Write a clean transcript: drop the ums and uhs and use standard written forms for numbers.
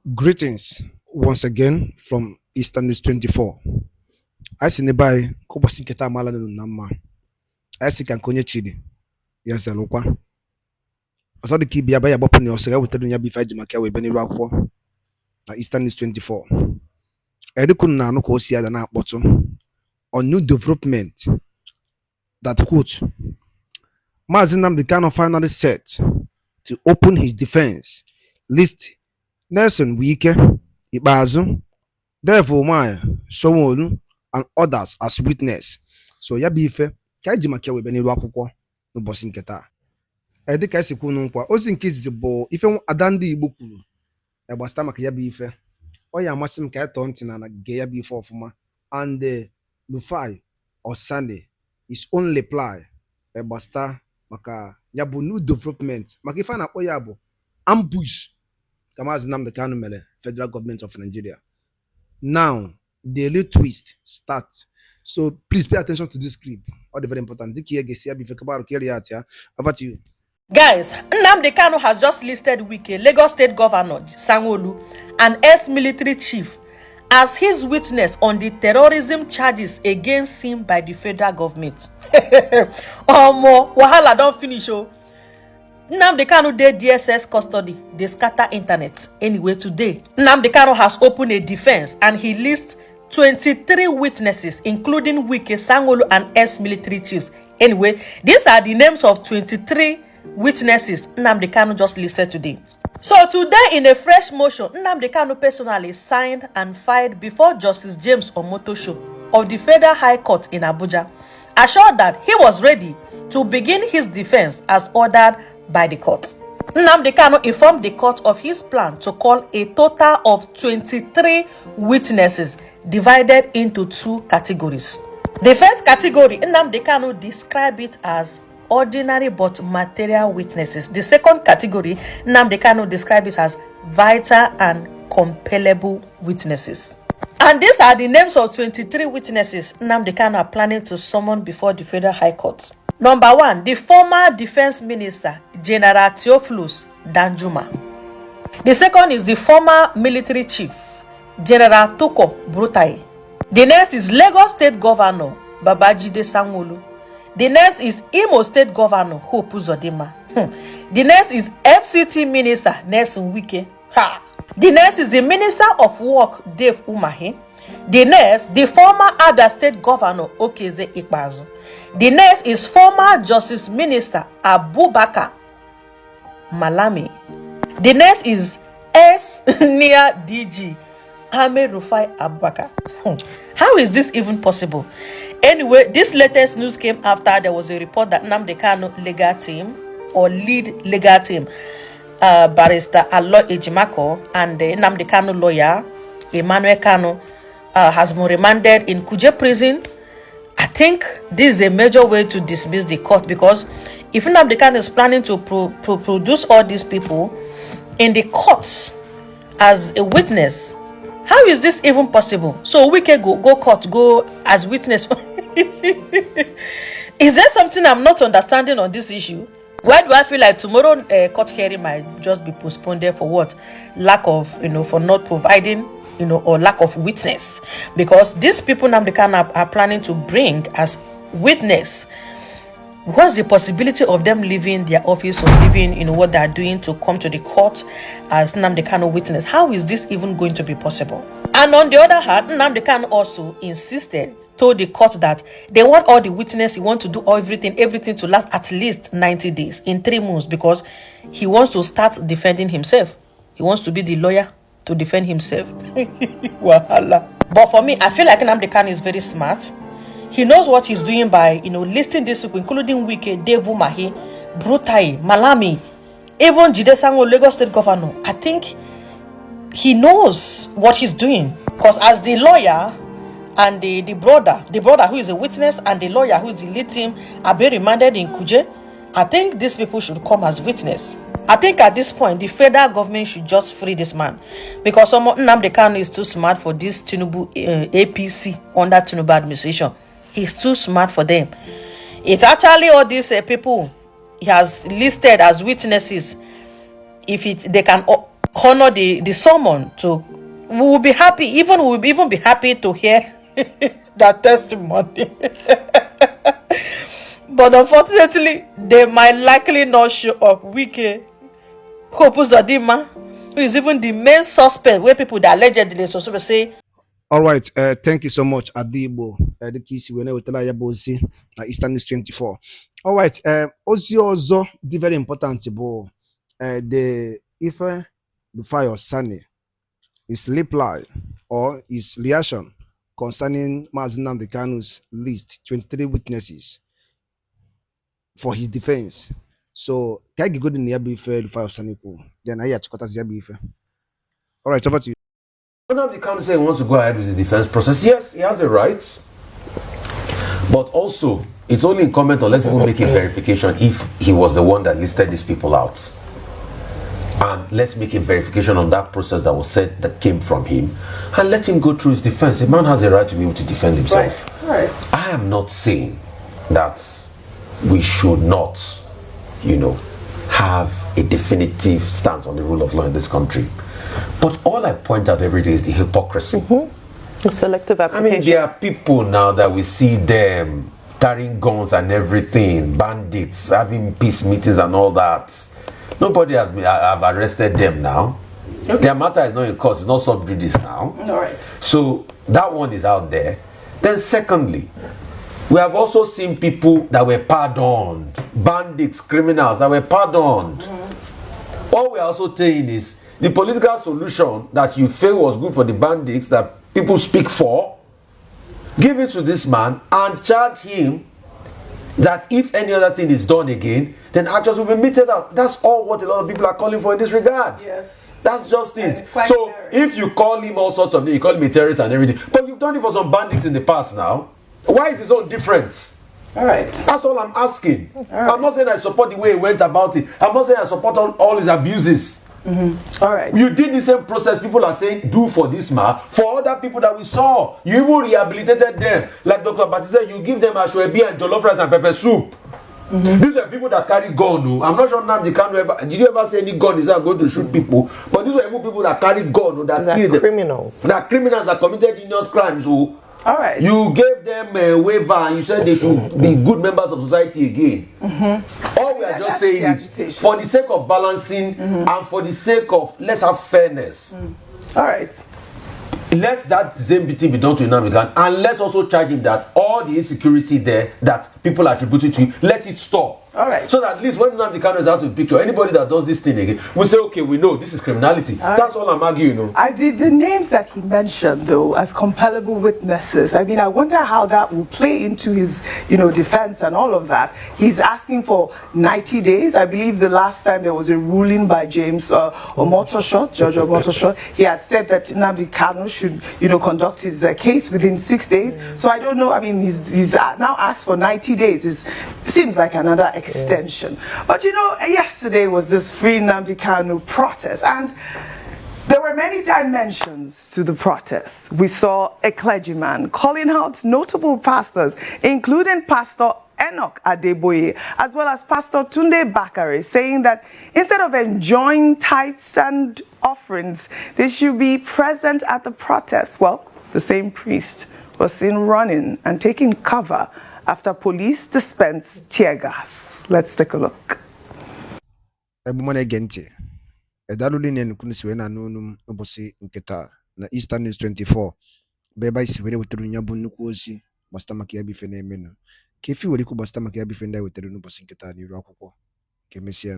Greetings once again from Eastern News 24. I see nearby Kobosi Keta Malani Nama. I see Kankonye Chidi. Yes, Alokwa. I saw the key be a bopin or so with the Yabi Fajimaka with Benny Rockwa. Eastern News 24. Edukuna no Kosia than a bottle on new development that quote Nnamdi Kanu finally set to open his defense list Nelson Wike, Ibazu, therefore Umahi, Sanwo-Olu, and others as witness. So yabife kaiji makia we beni akwụkwọ n'ụbọchị nke taa. Dịka esi kwuo nkwa ozi nke izizi bụ ife ada ndị Igbo kwuru gbasata maka yabife. Ọ ya amasị m ka ya tọọ ntị na gee yabife ọfụma and Rufai Osani is only reply gbasata maka ya bụ new development maka ife a na-akpọ ya bụ ambush ka Maazị Nnamdi Kanu mere Federal Government of Nigeria. Now, the little twist starts. So please pay attention to this clip. All the very important. Over to you. Guys, Nnamdi Kanu has just listed Wike, Lagos State Governor Sanwo-Olu, and ex-military chief as his witness on the terrorism charges against him by the federal government. Wahala don't finish. Nnamdi Kanu dey DSS custody, they scatter internet. Anyway, today, Nnamdi Kanu has opened a defense and he lists 23 witnesses, including Wike, Sanwo-Olu, and ex-military chiefs. Anyway, these are the names of 23 witnesses Nnamdi Kanu just listed today. So today, in a fresh motion, Nnamdi Kanu personally signed and filed before Justice James Omotosho of the Federal High Court in Abuja, assured that he was ready to begin his defense as ordered by the court. Nnamdi Kanu informed the court of his plan to call a total of 23 witnesses divided into two categories. The first category, Nnamdi Kanu described it as ordinary but material witnesses. The second category, Nnamdi Kanu described it as vital and compellable witnesses. And these are the names of 23 witnesses Nnamdi Kanu are planning to summon before the Federal High Court. Number 1, the former Defense Minister, General Theophilus Danjuma. The second is the former military chief, General Tuko Brutai. The next is Lagos State Governor, Babajide Sanwo-Olu. The next is Imo State Governor, Hope Uzodinma. The next is FCT Minister, Nelson Wike. The next is the Minister of Work, Dave Umahi. The next, the former Ada State Governor, Okeze Ikpeazu. The next is former Justice Minister, Abubakar Malami. The next is near DG, Ahmed Rufai Abubakar. How is this even possible? Anyway, this latest news came after there was a report that Nnamdi Kanu legal team or lead legal team, Barrister Alo Ejimako and the Nnamdi Kanu lawyer, Emmanuel Kanu, has been remanded in Kuje prison. I think this is a major way to dismiss the court, because if Nnamdi Kanu is planning to produce all these people in the courts as a witness, how is this even possible? So we can go court, go as witness. Is there something I'm not understanding on this issue? Why do I feel like tomorrow court hearing might just be postponed there for what? Lack of, for not providing, or lack of witness? Because these people Nnamdi Kanu are planning to bring as witness. What's the possibility of them leaving their office or leaving, what they are doing to come to the court as Nnamdi Kanu witness? How is this even going to be possible? And on the other hand, Nnamdi Kanu also told the court that they want all the witnesses, he wants to do everything to last at least 90 days, in 3 months, because he wants to start defending himself. He wants to be the lawyer to defend himself. Wahala. But for me, I feel like Nnamdi Kanu is very smart. He knows what he's doing by, listing these people, including Wike, Dave Umahi, Brutai, Malami, even Jide Sanwo, Lagos State Governor. I think he knows what he's doing, because as the lawyer and the brother who is a witness and the lawyer who is the lead team are being remanded in Kuje, I think these people should come as witness. I think at this point, the federal government should just free this man, because Nnamdi Kanu is too smart for this Tinubu APC under Tinubu administration. He's too smart for them. If actually all these people he has listed as witnesses, if they can honor the sermon. To we will be happy, even we will even be happy to hear that testimony. But unfortunately, they might likely not show up. Wike, Hope Uzodinma, who is even the main suspect, where people that allegedly so say. All right, thank you so much, Adibo. The key when I tell you about Eastern News 24. All right, also the very important, bo, the if the fire sunny his reply or his reaction concerning Nnamdi Kanu's list 23 witnesses for his defense. So, can you go to the fire sunny? Then I have to all right, over to you. Nnamdi Kanu say he wants to go ahead with the defense process. Yes, he has the rights. But also, it's only incumbent on let's even make a verification if he was the one that listed these people out. And let's make a verification on that process that was said that came from him. And let him go through his defense. A man has a right to be able to defend himself. Right. I am not saying that we should not, have a definitive stance on the rule of law in this country. But all I point out every day is the hypocrisy. The selective application. I mean, there are people now that we see them carrying guns and everything, bandits, having peace meetings and all that. Nobody have arrested them now. Okay. Their matter is not in court, it's not sub judice now. All right. So that one is out there. Then secondly, we have also seen people that were pardoned, bandits, criminals that were pardoned. All we are also saying is the political solution that you feel was good for the bandits that people speak for, give it to this man and charge him that if any other thing is done again, then actions will be meted out. That's all what a lot of people are calling for in this regard. Yes. That's just it. So fair. if you call him all sorts of things, you call him a terrorist and everything, but you've done it for some bandits in the past now, why is it so different? All right. That's all I'm asking. Right. I'm not saying I support the way he went about it. I'm not saying I support all his abuses. All right. You did the same process people are saying do for this man, for other people that we saw. You even rehabilitated them. Like Dr. Bati said, you give them ashwebi and jollof rice and pepper soup. These were people that carry gun. No? I'm not sure Nnamdi Kanu ever. Did you ever say any gun is not going to shoot people? But these were even people that carry gun. No? That are criminals. That criminals that committed heinous crimes. Oh. All right. You gave them a waiver and you said they should be good members of society again. All we are just saying is for the sake of balancing and for the sake of let's have fairness. All right. Let that same thing be done to Nnamdi Kanu and let's also charge him that all the insecurity there that people attributed to him, let it stop. All right. So that at least when Nnamdi Kanu is out of the picture, anybody that does this thing again, we say, okay, we know this is criminality. That's all I'm arguing. The names that he mentioned, though, as compellable witnesses, I mean, I wonder how that will play into his, defense and all of that. He's asking for 90 days. I believe the last time there was a ruling by James Judge Omotosho, he had said that Nnamdi Kanu should, conduct his case within 6 days. So I don't know. I mean, he's now asked for 90 days. It seems like another extension. But yesterday was this Free Nnamdi Kanu protest, and there were many dimensions to the protest. We saw a clergyman calling out notable pastors, including Pastor Enoch Adeboye, as well as Pastor Tunde Bakare, saying that instead of enjoying tithes and offerings, they should be present at the protest. Well, the same priest was seen running and taking cover after police dispensed tear gas. Let's take a look. Edaluli ne kunisi wena nunum obosi nketa na Eastern News 24 beba isi wene weteru nyabu nnukwu ozi gbasata maka ya bife na-emenu ka efi were ikwu gbasata maka ya bife ndị weteru n'ụbọchị nketa n'iru akwụkwọ ka emesịa